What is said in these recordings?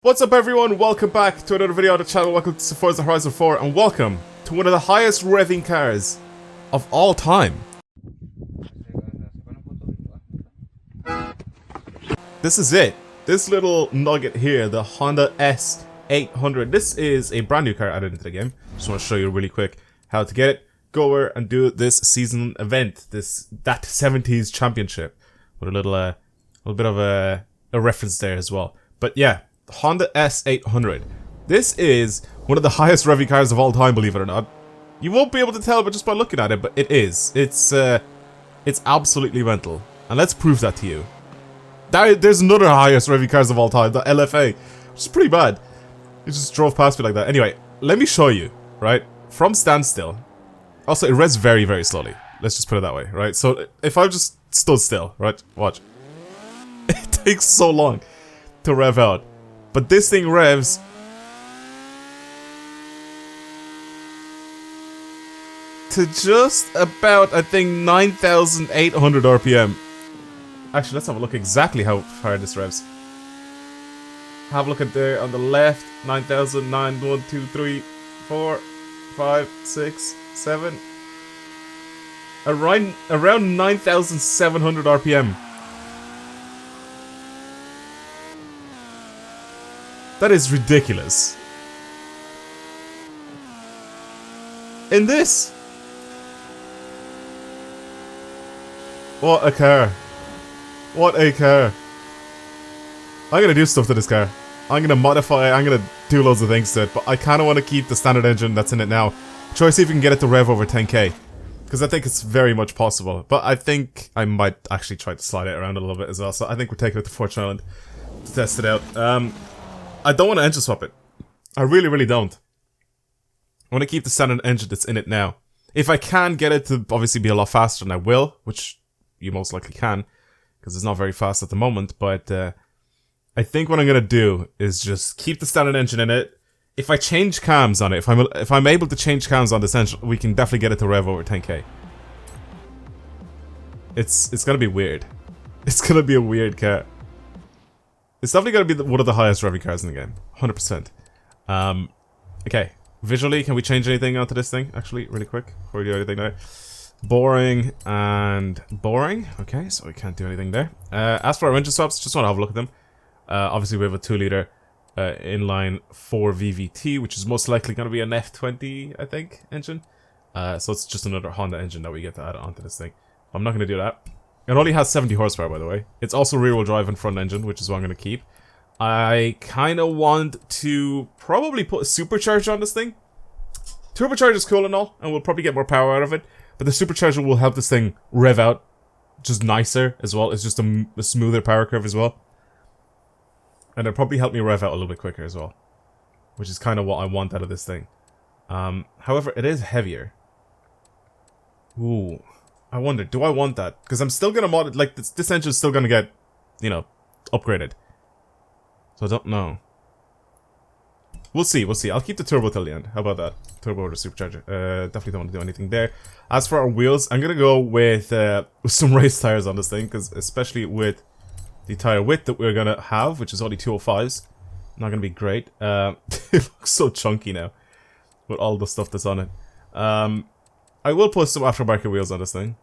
What's up everyone, welcome back to another video on the channel, welcome to Forza Horizon 4 and welcome to one of the highest revving cars of all time. This is it, this little nugget here, the Honda S800. This is a brand new car added into the game. Just want to show you really quick how to get it, go over and do this season event, that 70s championship, with a little bit of a reference there as well. But yeah, Honda S800. This is one of the highest revving cars of all time, believe it or not. You won't be able to tell but just by looking at it, but it is. It's absolutely mental. And let's prove that to you. There's another highest revving cars of all time, the LFA, which is pretty bad. It just drove past me like that. Anyway, let me show you, right? From standstill. Also, it revs very, very slowly. Let's just put it that way, right? So, if I just stood still, right? Watch. It takes so long to rev out. But this thing revs to just about, I think, 9,800 RPM. Actually, let's have a look exactly how far this revs. Have a look at there on the left. 9,009, 1, 2, 3, 4, 5, 6, 7. Around 9,700 RPM. That is ridiculous. In this. What a car. What a car. I'm gonna do stuff to this car. I'm gonna modify it, I'm gonna do loads of things to it, but I kinda wanna keep the standard engine that's in it now. Try to see if we can get it to rev over 10k. Because I think it's very much possible. But I think I might actually try to slide it around a little bit as well. So I think we're taking it to Forza Island to test it out. I don't want to engine swap it. I really, really don't. I want to keep the standard engine that's in it now. If I can get it to obviously be a lot faster than I will, which you most likely can, because it's not very fast at the moment, but I think what I'm going to do is just keep the standard engine in it. If I change cams on it, if I'm able to change cams on this engine, we can definitely get it to rev over 10k. It's going to be weird. It's going to be a weird car. It's definitely going to be one of the highest revving cars in the game. 100%. Okay. Visually, can we change anything onto this thing? Actually, really quick. Before we do anything there. Boring and boring. Okay, so we can't do anything there. As for our engine swaps, just want to have a look at them. Obviously, we have a 2-liter inline 4 VVT, which is most likely going to be an F20, I think, engine. So it's just another Honda engine that we get to add onto this thing. I'm not going to do that. It only has 70 horsepower, by the way. It's also rear-wheel drive and front engine, which is what I'm going to keep. I kind of want to probably put a supercharger on this thing. Turbocharger is cool and all, and we'll probably get more power out of it. But the supercharger will help this thing rev out just nicer as well. It's just a smoother power curve as well. And it'll probably help me rev out a little bit quicker as well. Which is kind of what I want out of this thing. However, it is heavier. Ooh. I wonder, do I want that? Because I'm still gonna mod it, like, this engine's still gonna get, you know, upgraded. So I don't know. We'll see, we'll see. I'll keep the turbo till the end. How about that? Turbo or the supercharger. Definitely don't want to do anything there. As for our wheels, I'm gonna go with some race tires on this thing, because especially with the tire width that we're gonna have, which is only 205s, not gonna be great. It looks so chunky now, with all the stuff that's on it. I will put some aftermarket wheels on this thing.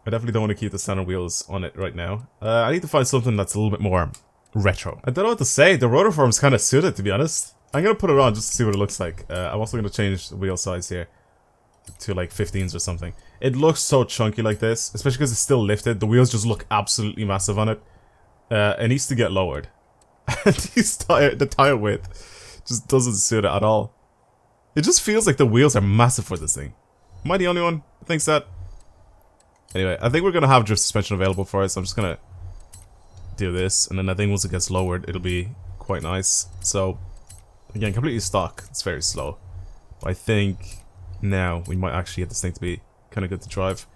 I definitely don't want to keep the standard wheels on it right now. I need to find something that's a little bit more retro. I don't know what to say. The rotor form's kind of suited, to be honest. I'm going to put it on just to see what it looks like. I'm also going to change the wheel size here to like 15s or something. It looks so chunky like this, especially because it's still lifted. The wheels just look absolutely massive on it. It needs to get lowered. And the tire width just doesn't suit it at all. It just feels like the wheels are massive for this thing. Am I the only one who thinks that? Anyway, I think we're going to have drift suspension available for us. I'm just going to do this. And then I think once it gets lowered, it'll be quite nice. So, again, completely stock. It's very slow. But I think now we might actually get this thing to be kind of good to drive.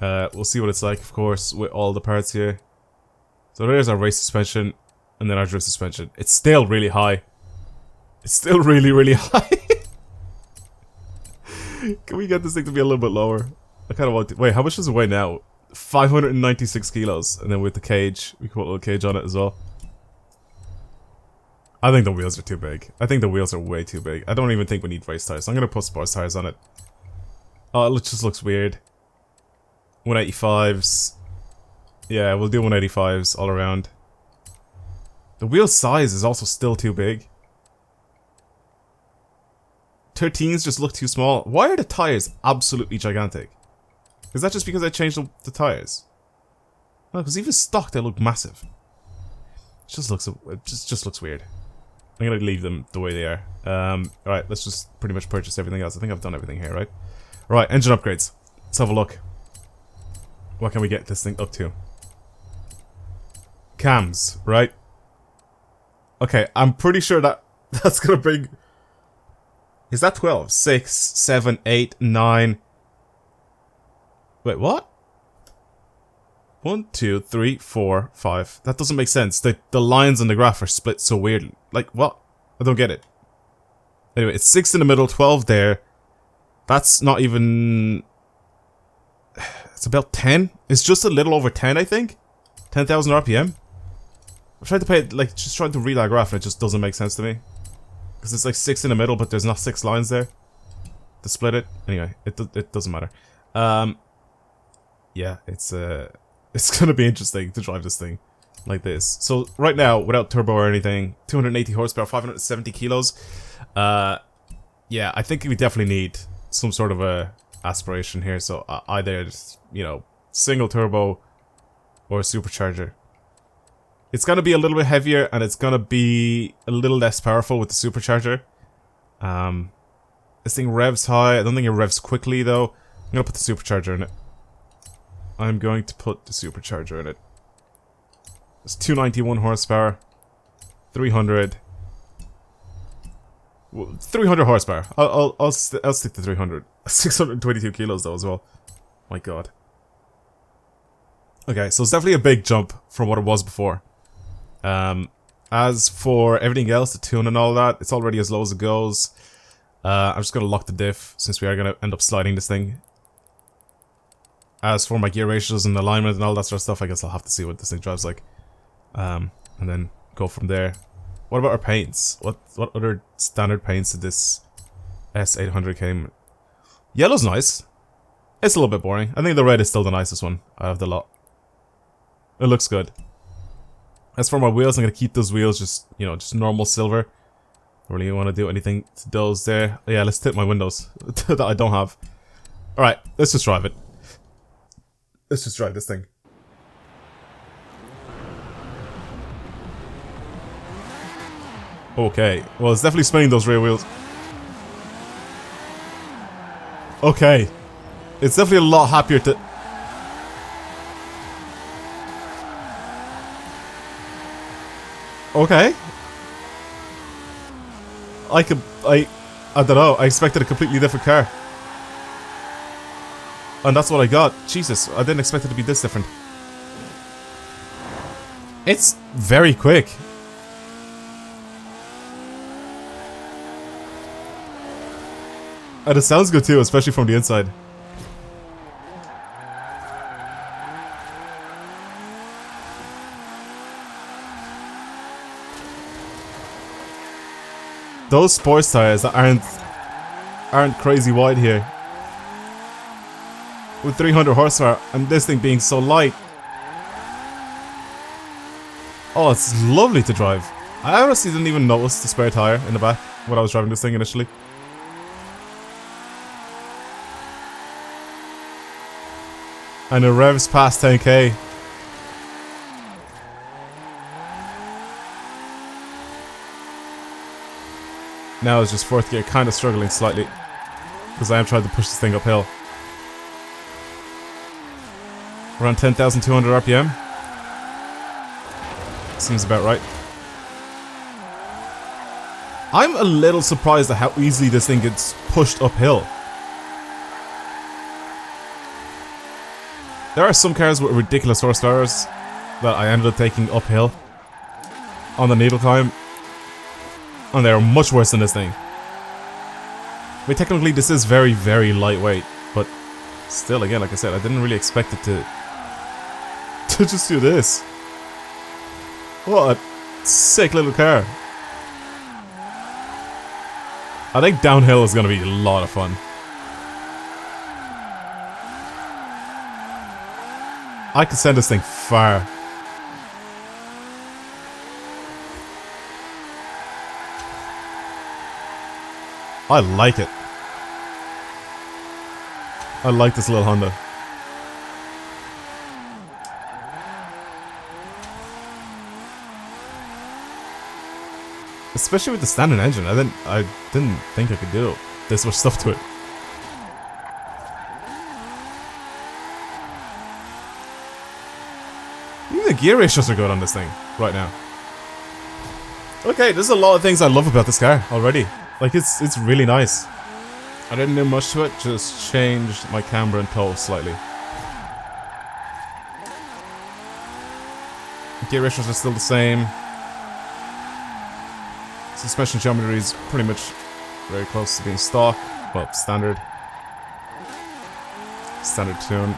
We'll see what it's like, of course, with all the parts here. So there's our race suspension. And then our drift suspension. It's still really high. It's still really, really high. Can we get this thing to be a little bit lower? I kind of want to... Wait, how much does it weigh now? 596 kilos. And then with the cage, we can put a little cage on it as well. I think the wheels are too big. I think the wheels are way too big. I don't even think we need race tires. So I'm gonna put sports tires on it. Oh, it just looks weird. 185s. Yeah, we'll do 185s all around. The wheel size is also still too big. 13s just look too small. Why are the tires absolutely gigantic? Is that just because I changed the tires? No, because even stock they look massive. It just looks weird. I'm gonna leave them the way they are. Alright, let's just pretty much purchase everything else. I think I've done everything here, right? Right, engine upgrades. Let's have a look. What can we get this thing up to? Cams, right? Okay, I'm pretty sure that's gonna bring... Is that 12? 6, 7, 8, 9... Wait, what? 1, 2, 3, 4, 5. That doesn't make sense. The lines on the graph are split so weirdly. Like, what? I don't get it. Anyway, it's 6 in the middle, 12 there. That's not even... It's about 10? It's just a little over 10, I think? 10,000 RPM? I'm trying to pay it, like, just trying to read that graph and it just doesn't make sense to me. Because it's like 6 in the middle, but there's not 6 lines there to split it. Anyway, it doesn't matter. Yeah, it's gonna be interesting to drive this thing like this. So right now, without turbo or anything, 280 horsepower, 570 kilos. Yeah, I think we definitely need some sort of a aspiration here. So either, you know, single turbo or a supercharger. It's gonna be a little bit heavier and it's gonna be a little less powerful with the supercharger. This thing revs high. I don't think it revs quickly though. I'm gonna put the supercharger in it. I'm going to put the supercharger in it. It's 291 horsepower. 300. 300 horsepower. I'll stick to 300. 622 kilos though as well. My god. Okay, so it's definitely a big jump from what it was before. As for everything else, the tune and all that, it's already as low as it goes. I'm just gonna lock the diff since we are gonna end up sliding this thing. As for my gear ratios and alignment and all that sort of stuff, I guess I'll have to see what this thing drives like. And then go from there. What about our paints? What other standard paints did this S800 came? Yellow's nice. It's a little bit boring. I think the red is still the nicest one out of the lot. It looks good. As for my wheels, I'm gonna keep those wheels just, you know, just normal silver. Don't really want to do anything to those there. Yeah, let's tip my windows that I don't have. Alright, let's just drive it. Let's just drive this thing. Okay, well it's definitely spinning those rear wheels. Okay. It's definitely a lot happier to... Okay. I don't know, I expected a completely different car. And that's what I got. Jesus, I didn't expect it to be this different. It's very quick. And it sounds good too, especially from the inside. Those sports tires that aren't crazy wide here. With 300 horsepower and this thing being so light. Oh, it's lovely to drive. I honestly didn't even notice the spare tire in the back when I was driving this thing initially. And it revs past 10k. Now it's just fourth gear, kind of struggling slightly. Because I am trying to push this thing uphill. Around 10,200 RPM. Seems about right. I'm a little surprised at how easily this thing gets pushed uphill. There are some cars with ridiculous horsepower that I ended up taking uphill on the needle climb. And they're much worse than this thing. I mean, technically this is very, very lightweight. But still, again, like I said, I didn't really expect it to just do this. What a sick little car. I think downhill is gonna be a lot of fun. I could send this thing far. I like it. I like this little Honda. Especially with the standard engine, I didn't think I could do this much stuff to it. Even the gear ratios are good on this thing right now. Okay, there's a lot of things I love about this car already. Like it's really nice. I didn't do much to it, just changed my camber and toe slightly. Gear ratios are still the same. Suspension geometry is pretty much very close to being stock. Well, standard. Standard tune.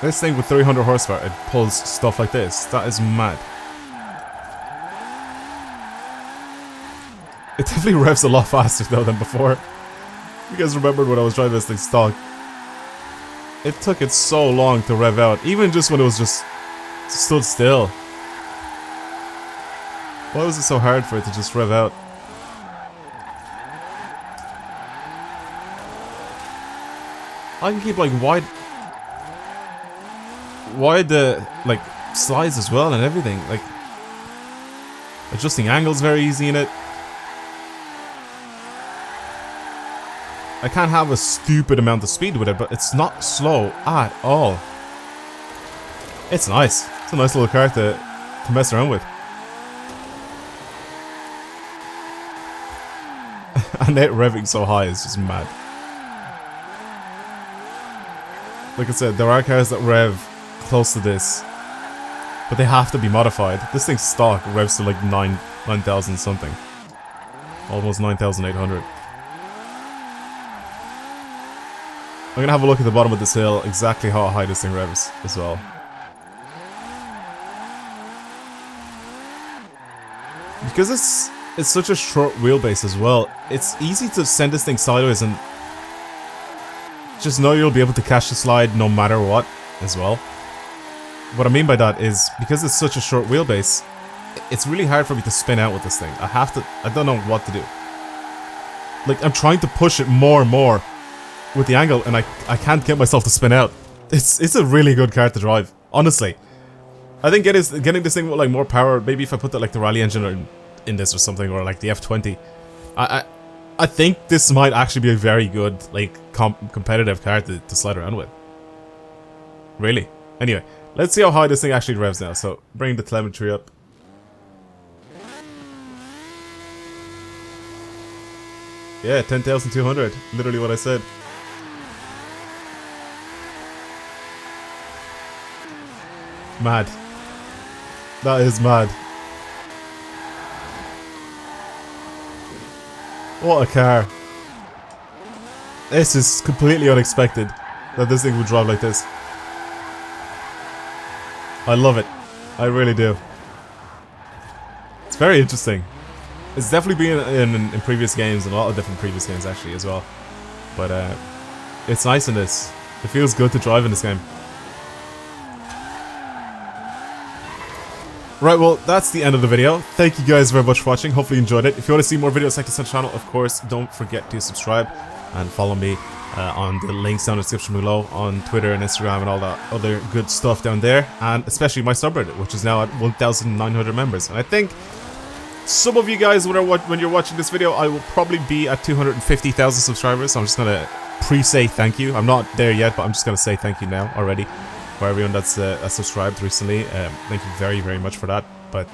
This thing with 300 horsepower, it pulls stuff like this. That is mad. It definitely revs a lot faster though than before. You guys remembered when I was driving this thing stock. It took it so long to rev out, even just when it was just stood still. Why was it so hard for it to just rev out? I can keep like wide like slides as well and everything. Like adjusting angles very easy in it. I can't have a stupid amount of speed with it, but it's not slow at all. It's nice. It's a nice little car to mess around with. And it revving so high is just mad. Like I said, there are cars that rev close to this, but they have to be modified. This thing's stock revs to like 9,000 something. Almost 9,800. I'm gonna have a look at the bottom of this hill, exactly how high this thing revs as well. Because it's such a short wheelbase as well, it's easy to send this thing sideways and just know you'll be able to catch the slide no matter what as well. What I mean by that is, because it's such a short wheelbase, it's really hard for me to spin out with this thing. I don't know what to do. Like, I'm trying to push it more and more with the angle, and I can't get myself to spin out. It's a really good car to drive, honestly. I think getting this thing with like more power, maybe if I put like the rally engine in this or something, or like the F20, I think this might actually be a very good like competitive car to slide around with. Really. Anyway, let's see how high this thing actually revs now. So bring the telemetry up. Yeah, 10,200. Literally what I said. Mad. That is mad. What a car. This is completely unexpected that this thing would drive like this. I love it. I really do. It's very interesting. It's definitely been in previous games, and a lot of different previous games actually as well. But it's nice in this. It feels good to drive in this game. Right, well, that's the end of the video. Thank you guys very much for watching. Hopefully you enjoyed it. If you want to see more videos like this on the channel, of course, don't forget to subscribe and follow me on the links down in the description below on Twitter and Instagram and all that other good stuff down there. And especially my subreddit, which is now at 1,900 members. And I think some of you guys, when you're watching this video, I will probably be at 250,000 subscribers. So I'm just going to pre-say thank you. I'm not there yet, but I'm just going to say thank you now already. For everyone that's subscribed recently, thank you very, very much for that. But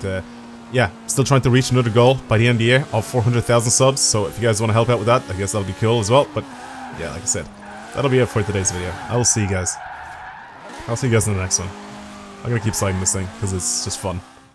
yeah, still trying to reach another goal by the end of the year of 400,000 subs. So if you guys want to help out with that, I guess that'll be cool as well. But yeah, like I said, that'll be it for today's video. I will see you guys. I'll see you guys in the next one. I'm gonna keep sliding this thing because it's just fun.